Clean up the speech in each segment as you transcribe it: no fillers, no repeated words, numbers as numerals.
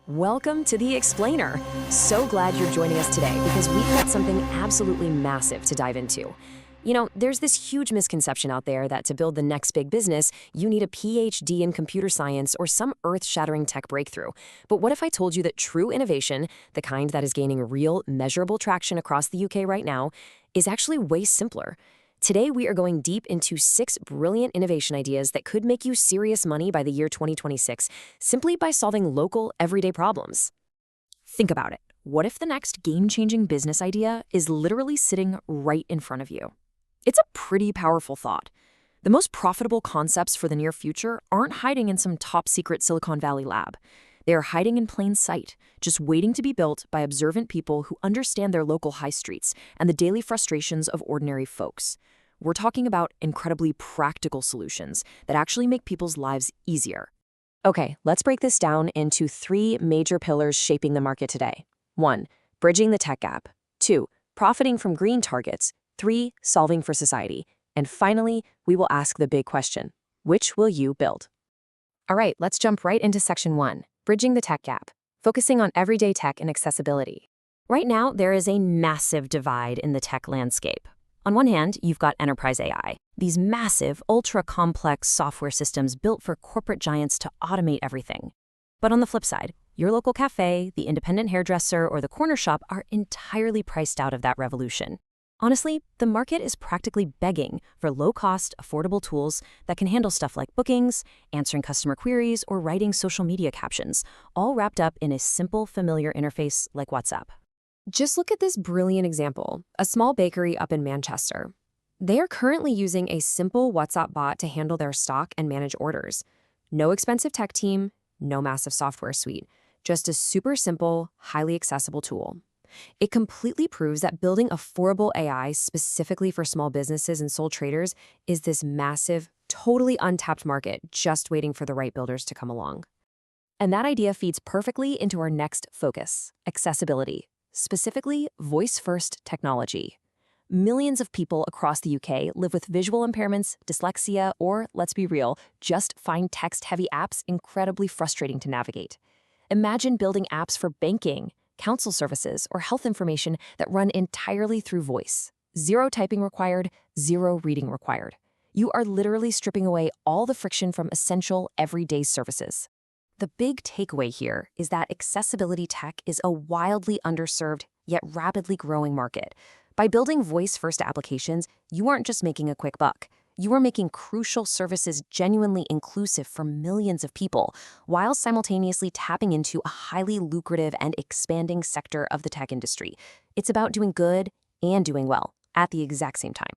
Welcome to The Explainer. So glad you're joining us today because we've got something absolutely massive to dive into. There's this huge misconception out there that to build the next big business, you need a PhD in computer science or some earth-shattering tech breakthrough. But what if I told you that true innovation, the kind that is gaining real, measurable traction across the UK right now, is actually way simpler? Today, we are going deep into 6 brilliant innovation ideas that could make you serious money by the year 2026, simply by solving local, everyday problems. Think about it. What if the next game-changing business idea is literally sitting right in front of you? It's a pretty powerful thought. The most profitable concepts for the near future aren't hiding in some top-secret Silicon Valley lab. They are hiding in plain sight, just waiting to be built by observant people who understand their local high streets and the daily frustrations of ordinary folks. We're talking about incredibly practical solutions that actually make people's lives easier. Okay, let's break this down into 3 major pillars shaping the market today. 1. Bridging the tech gap. 2. Profiting from green targets. 3. Solving for society. And finally, we will ask the big question: which will you build? All right, let's jump right into section 1, bridging the tech gap, focusing on everyday tech and accessibility. Right now, there is a massive divide in the tech landscape. On one hand, you've got enterprise AI, these massive, ultra-complex software systems built for corporate giants to automate everything. But on the flip side, your local cafe, the independent hairdresser, or the corner shop are entirely priced out of that revolution. Honestly, the market is practically begging for low-cost, affordable tools that can handle stuff like bookings, answering customer queries, or writing social media captions, all wrapped up in a simple, familiar interface like WhatsApp. Just look at this brilliant example, a small bakery up in Manchester. They are currently using a simple WhatsApp bot to handle their stock and manage orders. No expensive tech team, no massive software suite, just a super simple, highly accessible tool. It completely proves that building affordable AI specifically for small businesses and sole traders is this massive, totally untapped market just waiting for the right builders to come along. And that idea feeds perfectly into our next focus, accessibility. Specifically, voice-first technology. Millions of people across the UK live with visual impairments, dyslexia, or, let's be real, just find text-heavy apps incredibly frustrating to navigate. Imagine building apps for banking, council services, or health information that run entirely through voice. 0 typing required, 0 reading required. You are literally stripping away all the friction from essential, everyday services. The big takeaway here is that accessibility tech is a wildly underserved, yet rapidly growing market. By building voice-first applications, you aren't just making a quick buck. You are making crucial services genuinely inclusive for millions of people, while simultaneously tapping into a highly lucrative and expanding sector of the tech industry. It's about doing good and doing well at the exact same time.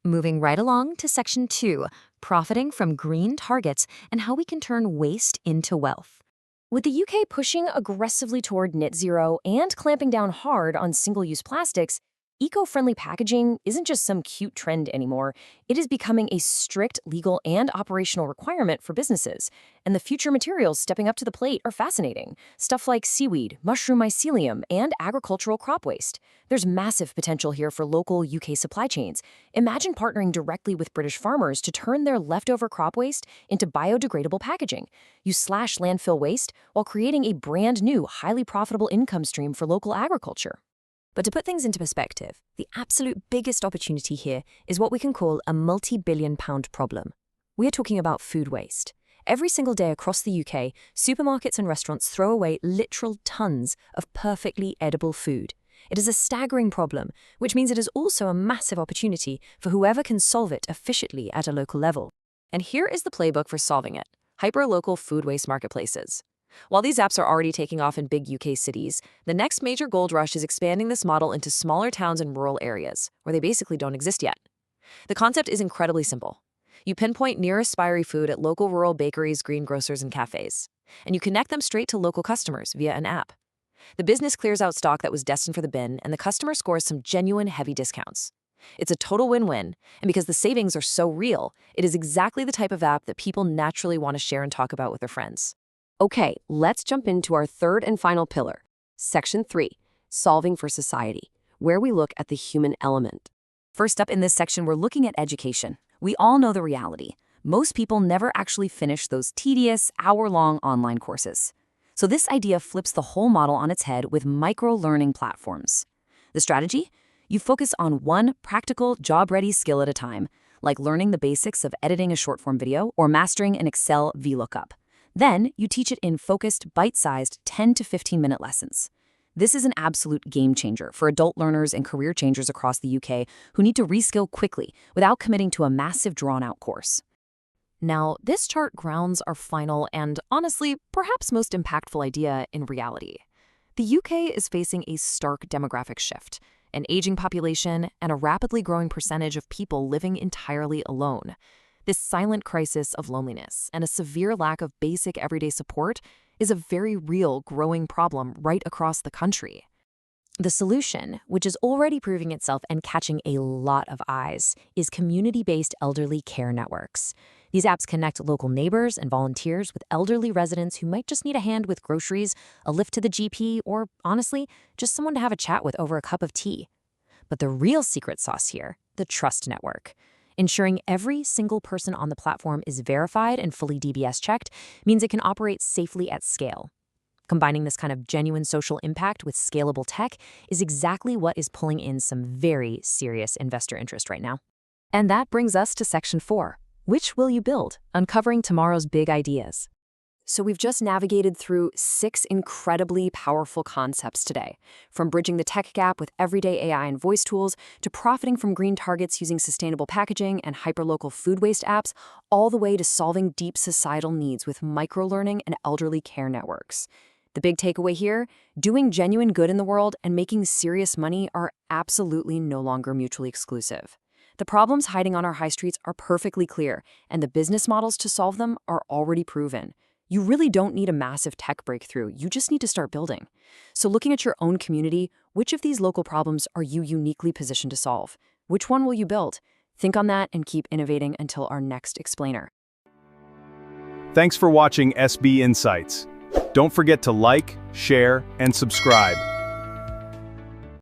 Moving right along to section 2, profiting from green targets and how we can turn waste into wealth. With the UK pushing aggressively toward net zero and clamping down hard on single-use plastics, eco-friendly packaging isn't just some cute trend anymore. It is becoming a strict legal and operational requirement for businesses. And the future materials stepping up to the plate are fascinating. Stuff like seaweed, mushroom mycelium, and agricultural crop waste. There's massive potential here for local UK supply chains. Imagine partnering directly with British farmers to turn their leftover crop waste into biodegradable packaging. You slash landfill waste while creating a brand new, highly profitable income stream for local agriculture. But to put things into perspective, the absolute biggest opportunity here is what we can call a multi-billion-pound problem. We are talking about food waste. Every single day across the UK, supermarkets and restaurants throw away literal tons of perfectly edible food. It is a staggering problem, which means it is also a massive opportunity for whoever can solve it efficiently at a local level. And here is the playbook for solving it: hyper-local food waste marketplaces. While these apps are already taking off in big UK cities, the next major gold rush is expanding this model into smaller towns and rural areas, where they basically don't exist yet. The concept is incredibly simple. You pinpoint nearest Spiry food at local rural bakeries, greengrocers, and cafes, and you connect them straight to local customers via an app. The business clears out stock that was destined for the bin, and the customer scores some genuine heavy discounts. It's a total win-win, and because the savings are so real, it is exactly the type of app that people naturally want to share and talk about with their friends. Okay, let's jump into our third and final pillar, section 3, solving for society, where we look at the human element. First up in this section, we're looking at education. We all know the reality. Most people never actually finish those tedious, hour-long online courses. So this idea flips the whole model on its head with micro-learning platforms. The strategy? You focus on one practical, job-ready skill at a time, like learning the basics of editing a short-form video or mastering an Excel VLOOKUP. Then, you teach it in focused, bite-sized 10 to 15-minute lessons. This is an absolute game changer for adult learners and career changers across the UK who need to reskill quickly without committing to a massive drawn-out course. Now, this chart grounds our final and, honestly, perhaps most impactful idea in reality. The UK is facing a stark demographic shift, an aging population, and a rapidly growing percentage of people living entirely alone. This silent crisis of loneliness and a severe lack of basic everyday support is a very real growing problem right across the country. The solution, which is already proving itself and catching a lot of eyes, is community-based elderly care networks. These apps connect local neighbors and volunteers with elderly residents who might just need a hand with groceries, a lift to the GP, or, honestly, just someone to have a chat with over a cup of tea. But the real secret sauce here, the Trust Network. Ensuring every single person on the platform is verified and fully DBS checked means it can operate safely at scale. Combining this kind of genuine social impact with scalable tech is exactly what is pulling in some very serious investor interest right now. And that brings us to Section 4. Which will you build? Uncovering tomorrow's big ideas. So we've just navigated through 6 incredibly powerful concepts today, from bridging the tech gap with everyday AI and voice tools to profiting from green targets using sustainable packaging and hyperlocal food waste apps, all the way to solving deep societal needs with microlearning and elderly care networks. The big takeaway here, doing genuine good in the world and making serious money are absolutely no longer mutually exclusive. The problems hiding on our high streets are perfectly clear, and the business models to solve them are already proven. You really don't need a massive tech breakthrough, you just need to start building. So looking at your own community, which of these local problems are you uniquely positioned to solve? Which one will you build? Think on that and keep innovating until our next explainer. Thanks for watching SB Insights. Don't forget to like, share, and subscribe.